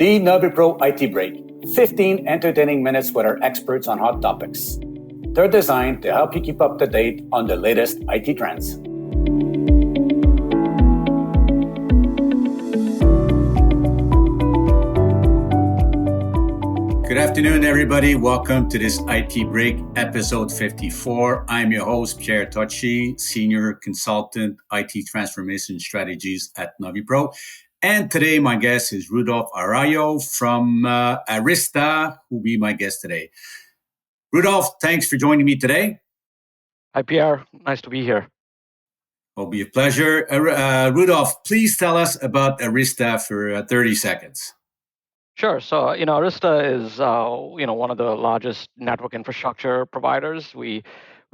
The NaviPro IT Break, 15 entertaining minutes with our experts on hot topics. They're designed to help you keep up to date on the latest IT trends. Good afternoon, everybody. Welcome to this IT Break, episode 54. I'm your host, Pierre Tocci, Senior Consultant, IT Transformation Strategies at NaviPro. And today, my guest is Rudolph Araujo from Arista, who will be my guest today. Rudolph, thanks for joining me today. Hi, Pierre. Nice to be here. It'll be a pleasure. Rudolph, please tell us about Arista for 30 seconds. Sure. So, Arista is, one of the largest network infrastructure providers. We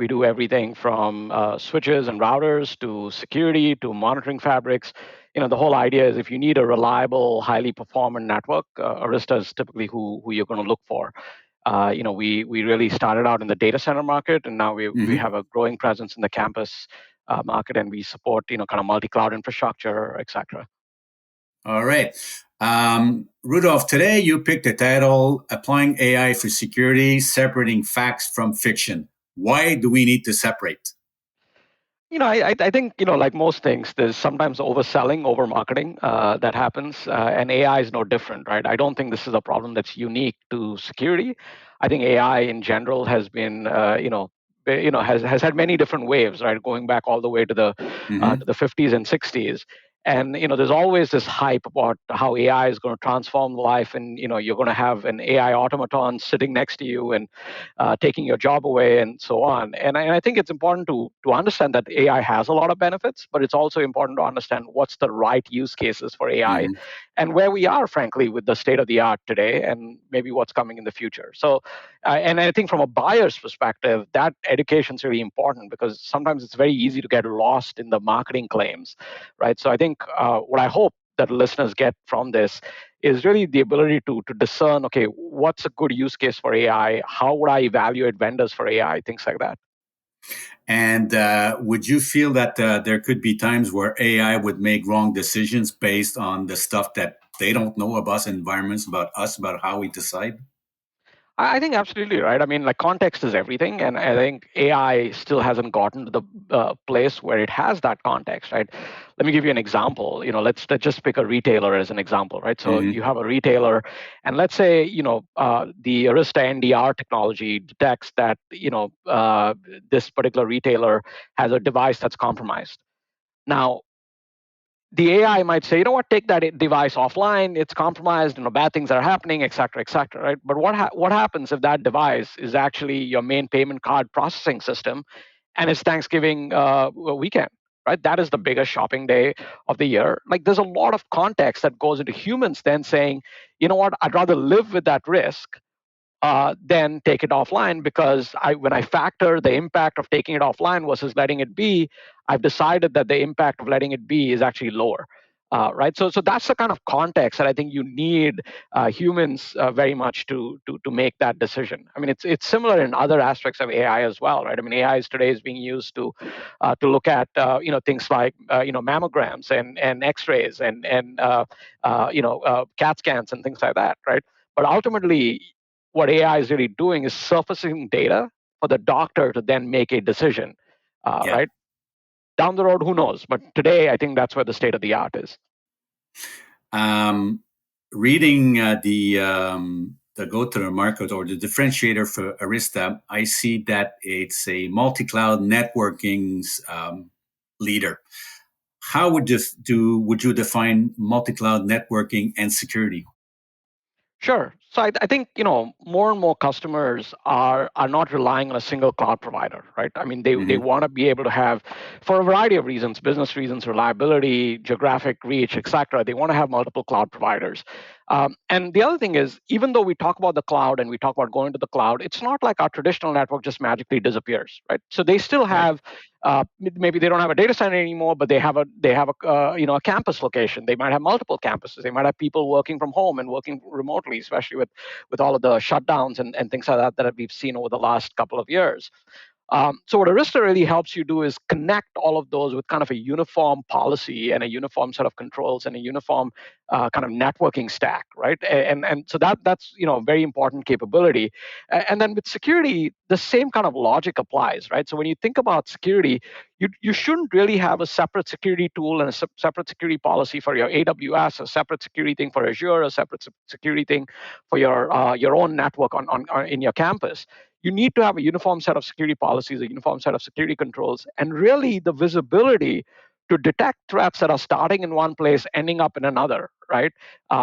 do everything from switches and routers to security to monitoring fabrics. The whole idea is if you need a reliable, highly performant network, Arista is typically who you're going to look for. We really started out in the data center market, and now we have a growing presence in the campus market, and we support, kind of multi-cloud infrastructure, et cetera. All right. Rudolph, today you picked the title, Applying AI for Security, Separating Facts from Fiction. Why do we need to separate? I think, like most things, there's sometimes overselling, over marketing that happens, and AI is no different, right? I don't think this is a problem that's unique to security. I think AI in general has been, has had many different waves, right? Going back all the way to the 50s and 60s. And there's always this hype about how AI is going to transform life, and you're going to have an AI automaton sitting next to you and taking your job away, and so on. And I think it's important to understand that AI has a lot of benefits, but it's also important to understand what's the right use cases for AI, and where we are, frankly, with the state of the art today, and maybe what's coming in the future. So, and I think from a buyer's perspective, that education is really important because sometimes it's very easy to get lost in the marketing claims, right? So I think what I hope that listeners get from this is really the ability to discern, okay, what's a good use case for AI? How would I evaluate vendors for AI? Things like that. And would you feel that there could be times where AI would make wrong decisions based on the stuff that they don't know about environments, about us, about how we decide? I think absolutely right. I mean, like context is everything, and I think AI still hasn't gotten to the place where it has that context, right? Let me give you an example. Let's just pick a retailer as an example, right? So you have a retailer, and let's say the Arista NDR technology detects that this particular retailer has a device that's compromised. Now, the AI might say, take that device offline. It's compromised. Bad things are happening, et cetera, right? But what happens if that device is actually your main payment card processing system, and it's Thanksgiving weekend, right? That is the biggest shopping day of the year. Like, there's a lot of context that goes into humans then saying, I'd rather live with that risk then take it offline, because when I factor the impact of taking it offline versus letting it be, I've decided that the impact of letting it be is actually lower. Right, so that's the kind of context that I think you need humans very much to make that decision. I mean, it's similar in other aspects of AI as well, right? I mean, AI today is being used to look at things like mammograms and X-rays and CAT scans and things like that, right? But ultimately, what AI is really doing is surfacing data for the doctor to then make a decision, right? Down the road, who knows? But today, I think that's where the state of the art is. Reading the go-to-market or the differentiator for Arista, I see that it's a multi-cloud networking leader. How would you define multi-cloud networking and security? Sure. So I think more and more customers are not relying on a single cloud provider, right? I mean, they want to be able to have, for a variety of reasons, business reasons, reliability, geographic reach, et cetera. They want to have multiple cloud providers. And the other thing is, even though we talk about the cloud and we talk about going to the cloud, it's not like our traditional network just magically disappears, right? So they still have maybe they don't have a data center anymore, but they have a campus location. They might have multiple campuses. They might have people working from home and working remotely, especially with all of the shutdowns and things like that we've seen over the last couple of years. So what Arista really helps you do is connect all of those with kind of a uniform policy and a uniform set of controls and a uniform kind of networking stack, right? And so that's a very important capability. And then with security, the same kind of logic applies, right? So when you think about security, you shouldn't really have a separate security tool and a separate security policy for your AWS, a separate security thing for Azure, a separate security thing for your own network on in your campus. You need to have a uniform set of security policies, a uniform set of security controls, and really the visibility to detect threats that are starting in one place, ending up in another, right?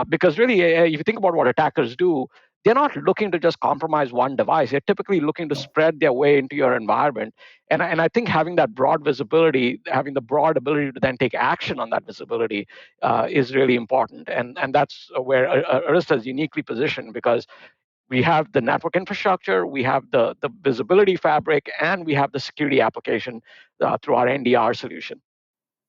Because really, if you think about what attackers do, they're not looking to just compromise one device. They're typically looking to spread their way into your environment. And I think having that broad visibility, having the broad ability to then take action on that visibility is really important. And that's where Arista is uniquely positioned because we have the network infrastructure, we have the visibility fabric, and we have the security application through our NDR solution.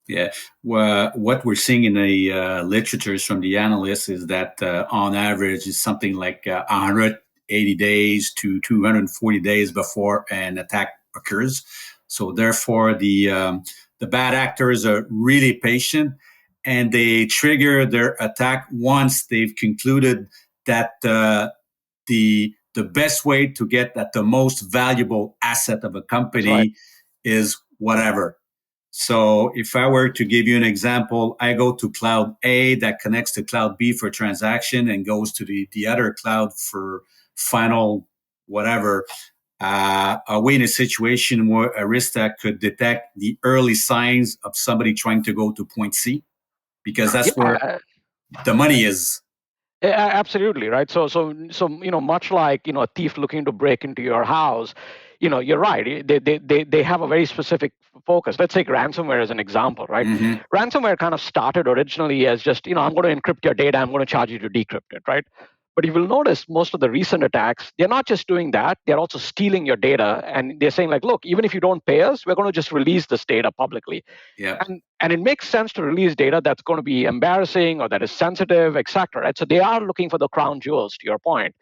Yeah, well, what we're seeing in the literatures from the analysts is that on average is something like 180 days to 240 days before an attack occurs. So therefore, the bad actors are really patient, and they trigger their attack once they've concluded that the best way to get at the most valuable asset of a That's right. company is whatever. So if I were to give you an example, I go to cloud A that connects to cloud B for transaction and goes to the other cloud for final whatever. Are we in a situation where Arista could detect the early signs of somebody trying to go to point C? Because that's where Yeah, the money is. absolutely, right. So much like a thief looking to break into your house, you're right. They have a very specific focus. Let's take ransomware as an example, right? Mm-hmm. Ransomware kind of started originally as just I'm going to encrypt your data, I'm going to charge you to decrypt it, right? But you will notice most of the recent attacks, they're not just doing that, they're also stealing your data. And they're saying, like, look, even if you don't pay us, we're going to just release this data publicly. Yeah. And it makes sense to release data that's going to be embarrassing or that is sensitive, etc. Right? So they are looking for the crown jewels, to your point.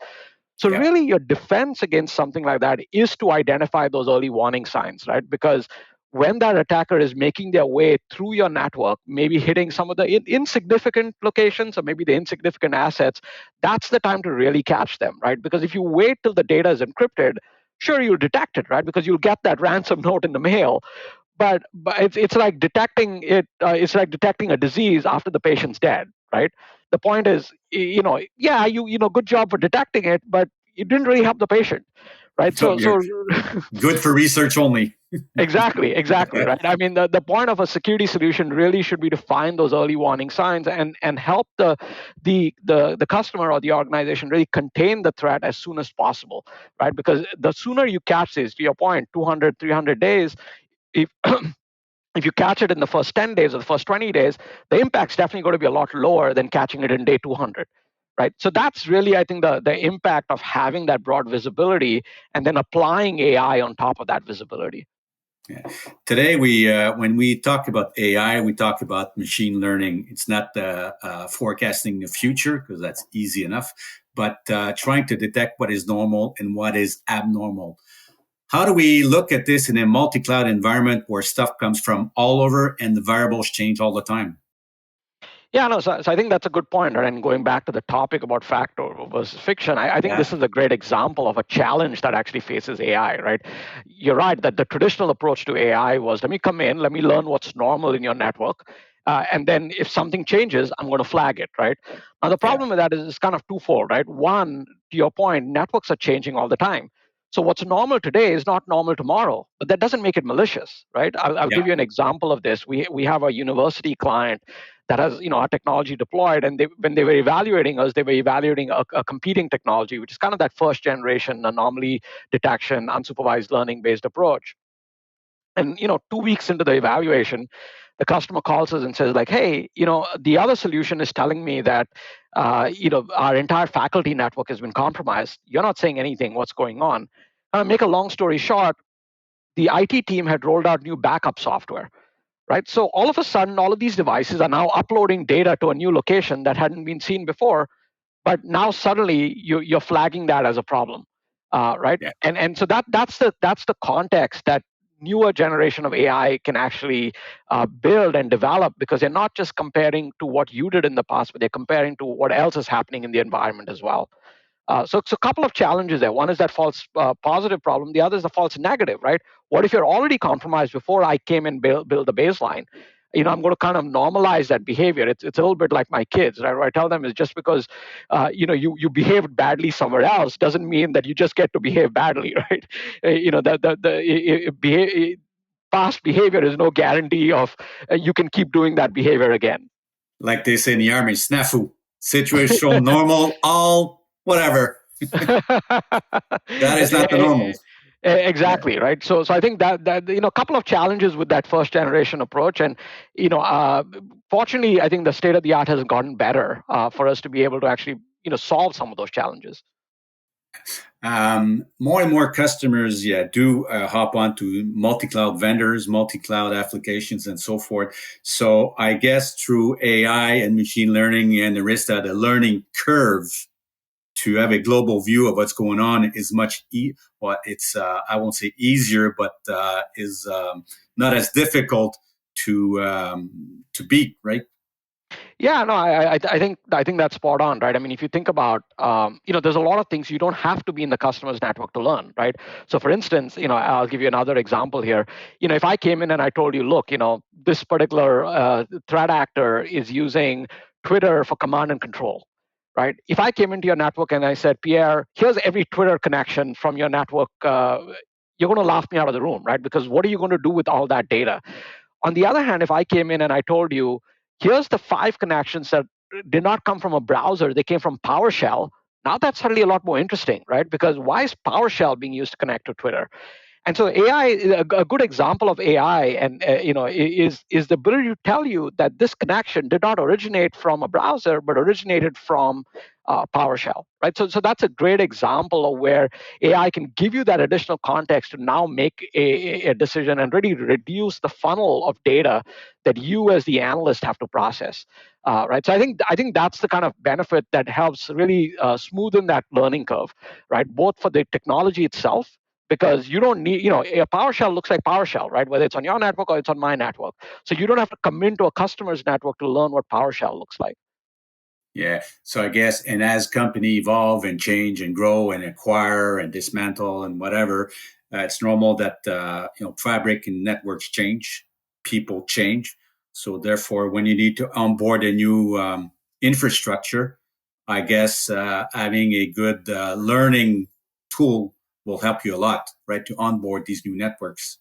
So Yeah. really, your defense against something like that is to identify those early warning signs, right? Because when that attacker is making their way through your network, maybe hitting some of the insignificant locations or maybe the insignificant assets, that's the time to really catch them, right? Because if you wait till the data is encrypted, sure, you'll detect it, right? Because you'll get that ransom note in the mail. But it's like detecting it. It's like detecting a disease after the patient's dead, right? The point is, yeah, good job for detecting it, but you didn't really help the patient, right? So So you're so good for research only. exactly, right. I mean, the point of a security solution really should be to find those early warning signs and help the customer or the organization really contain the threat as soon as possible, right? Because the sooner you catch this, to your point, 200, 300 days, if if you catch it in the first 10 days or the first 20 days, the impact's definitely going to be a lot lower than catching it in day 200. Right. So that's really, I think, the impact of having that broad visibility and then applying AI on top of that visibility. Yeah. Today, when we talk about AI, we talk about machine learning. It's not forecasting the future because that's easy enough, but trying to detect what is normal and what is abnormal. How do we look at this in a multi-cloud environment where stuff comes from all over and the variables change all the time? Yeah, no, so I think that's a good point. Right? And going back to the topic about fact versus fiction, I think Yeah. this is a great example of a challenge that actually faces AI, right? You're right that the traditional approach to AI was let me come in, let me learn what's normal in your network. And then if something changes, I'm going to flag it, right? Now, the Yeah. problem with that is it's kind of twofold, right? One, to your point, networks are changing all the time. So what's normal today is not normal tomorrow, but that doesn't make it malicious, right? I'll Yeah. give you an example of this. We have a university client that has our technology deployed, and when they were evaluating us, they were evaluating a competing technology, which is kind of that first generation anomaly detection, unsupervised learning based approach. And 2 weeks into the evaluation, the customer calls us and says, like, hey, the other solution is telling me that our entire faculty network has been compromised. You're not saying anything. What's going on? Make a long story short, the IT team had rolled out new backup software, right? So all of a sudden, all of these devices are now uploading data to a new location that hadn't been seen before. But now suddenly you're flagging that as a problem. right? Yeah. And so that's the context that newer generation of AI can actually build and develop, because they're not just comparing to what you did in the past, but they're comparing to what else is happening in the environment as well. So a couple of challenges there. One is that false positive problem. The other is the false negative, right? What if you're already compromised before I came and build the baseline? I'm going to kind of normalize that behavior. It's a little bit like my kids, right? What I tell them is, just because you behaved badly somewhere else doesn't mean that you just get to behave badly, right? Past behavior is no guarantee of you can keep doing that behavior again. Like they say in the army, snafu, situational, normal, all whatever. That is not the normal. Yeah. Exactly, right. So I think that a couple of challenges with that first generation approach, and fortunately, I think the state of the art has gotten better for us to be able to actually solve some of those challenges. More and more customers, yeah, do hop onto multi-cloud vendors, multi-cloud applications, and so forth. So I guess through AI and machine learning and Arista, the learning curve to have a global view of what's going on is much well, it's I won't say easier, but is not as difficult to beat, right? Yeah, no, I think that's spot on, right? I mean, if you think about, there's a lot of things you don't have to be in the customer's network to learn, right? So, for instance, I'll give you another example here. If I came in and I told you, look, this particular threat actor is using Twitter for command and control, right? If I came into your network and I said, Pierre, here's every Twitter connection from your network, you're going to laugh me out of the room, right? Because what are you going to do with all that data? On the other hand, if I came in and I told you, here's the 5 connections that did not come from a browser, they came from PowerShell. Now that's suddenly a lot more interesting, right? Because why is PowerShell being used to connect to Twitter? And so AI, a good example of AI, and is the ability to tell you that this connection did not originate from a browser, but originated from PowerShell, right? So that's a great example of where AI can give you that additional context to now make a decision and really reduce the funnel of data that you as the analyst have to process. Right. So I think that's the kind of benefit that helps really smoothen that learning curve, right? Both for the technology itself, because you don't need, a PowerShell looks like PowerShell, right? Whether it's on your network or it's on my network. So you don't have to come into a customer's network to learn what PowerShell looks like. Yeah. So I guess, and as company evolve and change and grow and acquire and dismantle and whatever, it's normal that fabric and networks change, people change. So therefore, when you need to onboard a new infrastructure, I guess having a good learning tool will help you a lot, right, to onboard these new networks.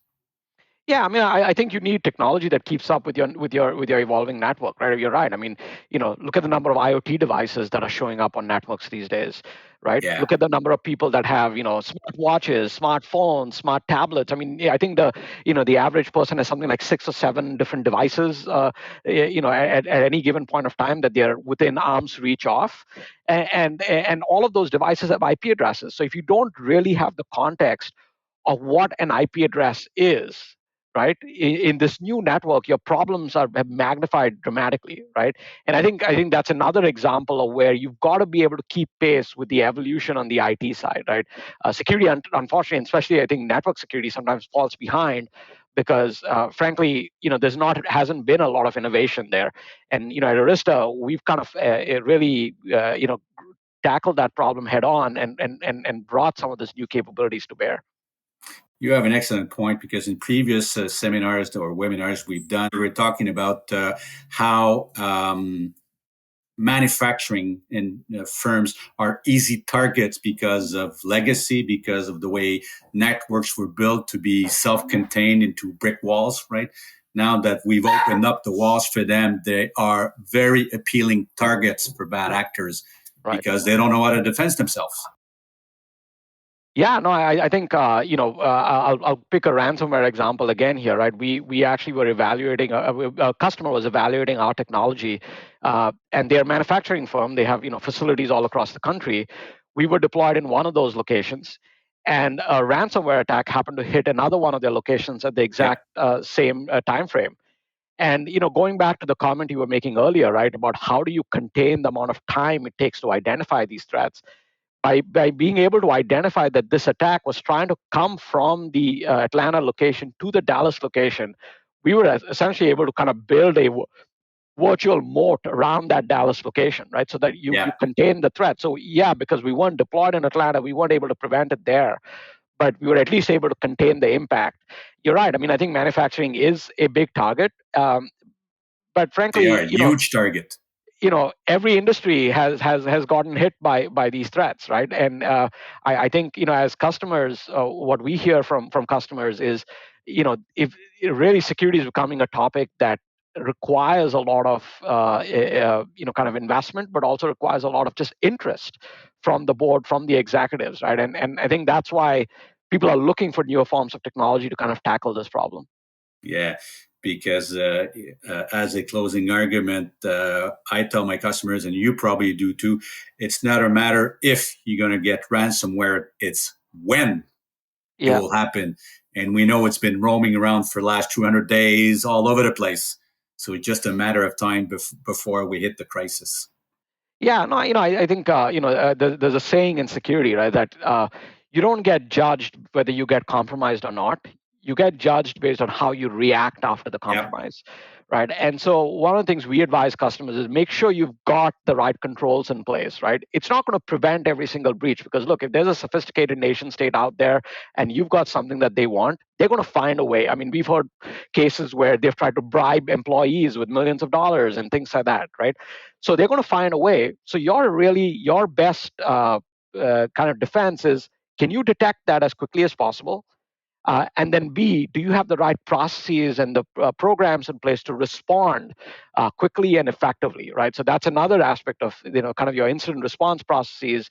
Yeah, I mean, I think you need technology that keeps up with your evolving network, right? You're right. I mean, look at the number of IoT devices that are showing up on networks these days, right? Yeah. Look at the number of people that have, smart watches, smartphones, smart tablets. I mean, yeah, I think the average person has something like 6 or 7 different devices, at any given point of time that they're within arm's reach of, and all of those devices have IP addresses. So if you don't really have the context of what an IP address is, right? In this new network, your problems have magnified dramatically, right? And I think that's another example of where you've got to be able to keep pace with the evolution on the IT side, right? Security, unfortunately, and especially I think network security sometimes falls behind because, frankly, there's not hasn't been a lot of innovation there. And at Arista, we've kind of really tackled that problem head on and brought some of these new capabilities to bear. You have an excellent point because in previous seminars or webinars we've done, we were talking about how manufacturing and firms are easy targets because of legacy, because of the way networks were built to be self-contained into brick walls, right? Now that we've opened up the walls for them, they are very appealing targets for bad actors Right. because they don't know how to defend themselves. Yeah, no, I think I'll pick a ransomware example again here, right? We actually were evaluating a customer was evaluating our technology, and their manufacturing firm. They have facilities all across the country. We were deployed in one of those locations, and a ransomware attack happened to hit another one of their locations at the Yeah. exact same time frame. And going back to the comment you were making earlier, right, about how do you contain the amount of time it takes to identify these threats? by being able to identify that this attack was trying to come from the Atlanta location to the Dallas location, we were essentially able to kind of build a virtual moat around that Dallas location, right? So that you contain the threat. So yeah, because we weren't deployed in Atlanta, we weren't able to prevent it there, but we were at least able to contain the impact. You're right. I mean, I think manufacturing is a big target, but They are frankly, a huge target. Every industry has gotten hit by these threats, right? And I think as customers, what we hear from customers is, if really security is becoming a topic that requires a lot of kind of investment, but also requires a lot of just interest from the board, from the executives, right? And I think that's why people are looking for newer forms of technology to kind of tackle this problem. Yeah, because as a closing argument, I tell my customers, and you probably do too, it's not a matter if you're going to get ransomware, it's when it will happen. And we know it's been roaming around for the last 200 days all over the place. So it's just a matter of time before we hit the crisis. Yeah, no, I think there's a saying in security, right, that you don't get judged whether you get compromised or not. You get judged based on how you react after the compromise, right? And so one of the things we advise customers is make sure you've got the right controls in place, right? It's not going to prevent every single breach because look, if there's a sophisticated nation state out there and you've got something that they want, they're going to find a way. I mean, we've heard cases where they've tried to bribe employees with millions of dollars and things like that, right? So they're going to find a way. So your best kind of defense is, can you detect that as quickly as possible? And then B, do you have the right processes and the programs in place to respond quickly and effectively, right? So that's another aspect of kind of your incident response processes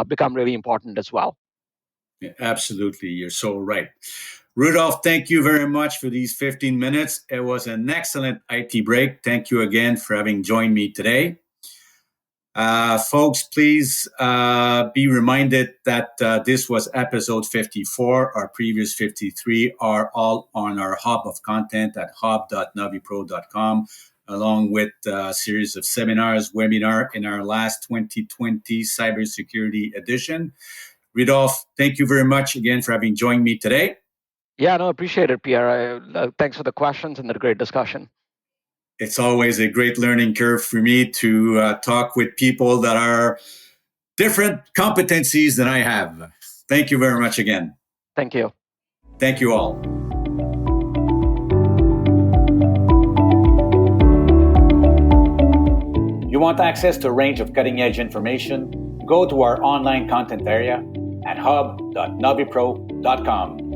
become really important as well. Yeah, absolutely, you're so right. Rudolph, thank you very much for these 15 minutes. It was an excellent IT break. Thank you again for having joined me today. Folks, please be reminded that this was episode 54. Our previous 53 are all on our hub of content at hub.navipro.com, along with a series of seminars, webinar in our last 2020 cybersecurity edition. Rudolph, thank you very much again for having joined me today. Yeah, no, appreciate it, Pierre. Thanks for the questions and the great discussion. It's always a great learning curve for me to talk with people that are different competencies than I have. Thank you very much again. Thank you. Thank you all. You want access to a range of cutting-edge information? Go to our online content area at hub.navipro.com.